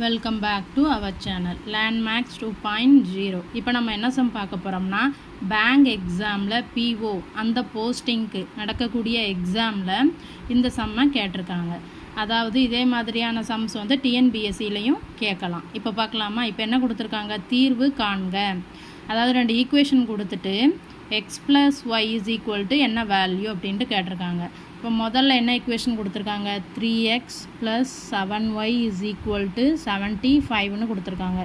Welcome back to our channel Landmax 2.0. இப்போ நம்ம என்ன சம் பார்க்க போகிறோம்னா, பேங்க் எக்ஸாமில் பிஓ அந்த போஸ்டிங்க்கு நடக்கக்கூடிய எக்ஸாமில் இந்த சம்மை கேட்டிருக்காங்க. அதாவது இதே மாதிரியான சம்ஸ் வந்து டிஎன்பிஎஸ்சிலையும் கேட்கலாம். இப்போ பார்க்கலாமா? இப்போ என்ன கொடுத்துருக்காங்க, தீர்வு காண்க. அதாவது ரெண்டு ஈக்குவேஷன் கொடுத்துட்டு x plus y is equal to என்ன வேல்யூ அப்படின்ட்டு கேட்டிருக்காங்க. இப்போ முதல்ல என்ன ஈக்குவேஷன் கொடுத்துருக்காங்க, 3x plus 7y is equal to 75ன்னு கொடுத்துருக்காங்க.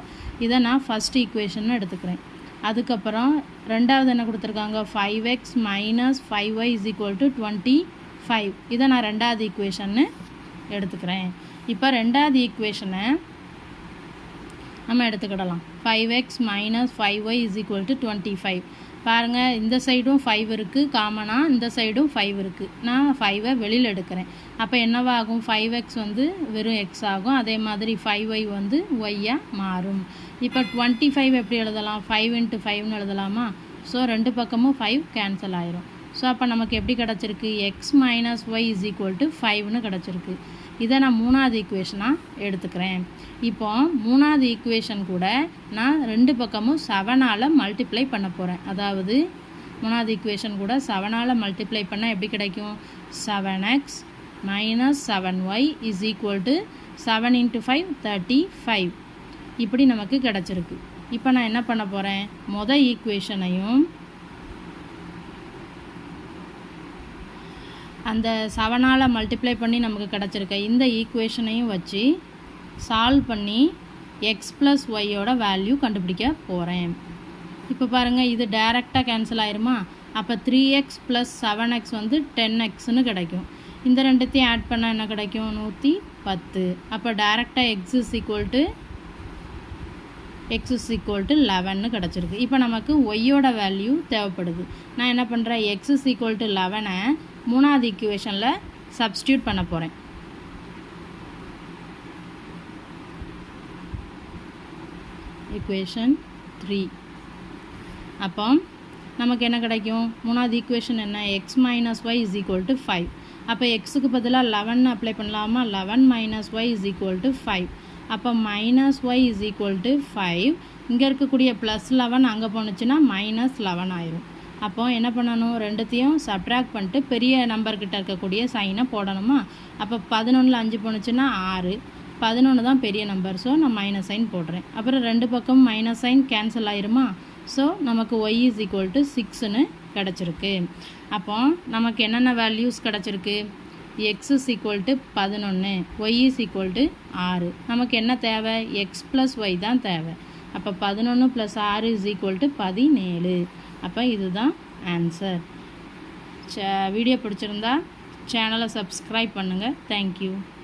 இதை நான் ஃபஸ்ட் ஈக்குவேஷன் எடுத்துக்கிறேன். அதுக்கப்புறம் ரெண்டாவது என்ன கொடுத்துருக்காங்க, 5x minus 5y is equal to 25. இதை நான் ரெண்டாவது ஈக்குவேஷன்னு எடுத்துக்கிறேன். இப்போ ரெண்டாவது ஈக்குவேஷனை நம்ம எடுத்துக்கிடலாம். 5x minus 5y is equal to 25. பாருங்கள், இந்த சைடும் 5 இருக்குது காமனாக, இந்த சைடும் 5 இருக்குது. நான் 5ஐ வெளியில் எடுக்கிறேன். அப்போ என்னவாகும், 5x வந்து வெறும் x ஆகும். அதே மாதிரி 5y வந்து ஒய்யாக மாறும். இப்போ 25 எப்படி எழுதலாம், 5 × 5ன்னு எழுதலாமா? ஸோ ரெண்டு பக்கமும் 5 கேன்சல் ஆயிரும். ஸோ அப்போ நமக்கு எப்படி கிடச்சிருக்கு, x minus y is equal to 5ன்னு கிடச்சிருக்கு. இதை நான் மூணாவது ஈக்குவேஷனாக எடுத்துக்கிறேன். இப்போ மூணாவது ஈக்குவேஷன் கூட நான் ரெண்டு பக்கமும் 7ஆல் மல்டிப்ளை பண்ண போகிறேன். அதாவது மூணாவது ஈக்குவேஷன் கூட 7ஆல் மல்டிப்ளை பண்ணால் எப்படி கிடைக்கும், 7x minus 7y is equal to 7 × 5 35. இப்படி நமக்கு கிடச்சிருக்கு. இப்போ நான் என்ன பண்ண போகிறேன், மொதல் ஈக்குவேஷனையும் அந்த 7ஆல் மல்டிப்ளை பண்ணி நமக்கு கிடச்சிருக்க இந்த ஈக்குவேஷனையும் வச்சு சால்வ் பண்ணி எக்ஸ் ப்ளஸ் ஒய்யோட வேல்யூ கண்டுபிடிக்க போகிறேன். இப்போ பாருங்கள், இது டைரெக்டாக கேன்சல் ஆயிருமா? அப்போ 3x ப்ளஸ் 7x வந்து 10xன்னு கிடைக்கும். இந்த ரெண்டுத்தையும் ஆட் பண்ணால் என்ன கிடைக்கும், 110. அப்போ டைரெக்டாக எக்ஸ் இஸ் ஈக்குவல் டு 11ன்னு கிடச்சிருக்கு. இப்போ நமக்கு ஒய்யோட வேல்யூ தேவைப்படுது. நான் என்ன பண்ணுறேன், எக்ஸ் இஸ் ஈக்குவல் டு 11ஐ மூணாவது ஈக்குவேஷனில் சப்ஸ்டியூட் பண்ண போகிறேன். ஈக்குவேஷன் 3. அப்போ நமக்கு என்ன கிடைக்கும், மூணாவது ஈக்குவேஷன் என்ன, x minus y is equal to 5. அப்போ எக்ஸுக்கு பதிலாக 11 அப்ளை பண்ணலாமா, 11 minus y is equal to 5. அப்போ minus y is equal to 5. இங்கே இருக்கக்கூடிய ப்ளஸ் 11 அங்கே போணுச்சுன்னா மைனஸ் 11 ஆயிரும். அப்போ என்ன பண்ணணும், ரெண்டுத்தையும் சப்ட்ராக்ட் பண்ணிட்டு பெரிய நம்பர்கிட்ட இருக்கக்கூடிய சைனை போடணுமா? அப்போ 11ல் 5 போணுச்சுன்னா 6, 11 தான் பெரிய நம்பர். ஸோ நான் மைனஸ் சைன் போடுறேன். அப்புறம் ரெண்டு பக்கம் மைனஸ் சைன் கேன்சல் ஆயிருமா? ஸோ நமக்கு ஒய் இஸ் ஈக்குவல் டு 6ன்னு கிடச்சிருக்கு. அப்போ நமக்கு என்னென்ன வேல்யூஸ் கிடச்சிருக்கு, x is equal to 11, y is equal to 6. நமக்கு என்ன தேவை, எக்ஸ் ப்ளஸ் ஒய் தான் தேவை. அப்போ 11 + 6 இஸ் ஈக்குவல் டு 17. அப்போ இதுதான் ஆன்சர். வீடியோ பிடிச்சிருந்தா சேனலை சப்ஸ்கிரைப் பண்ணுங்கள். தேங்க்யூ.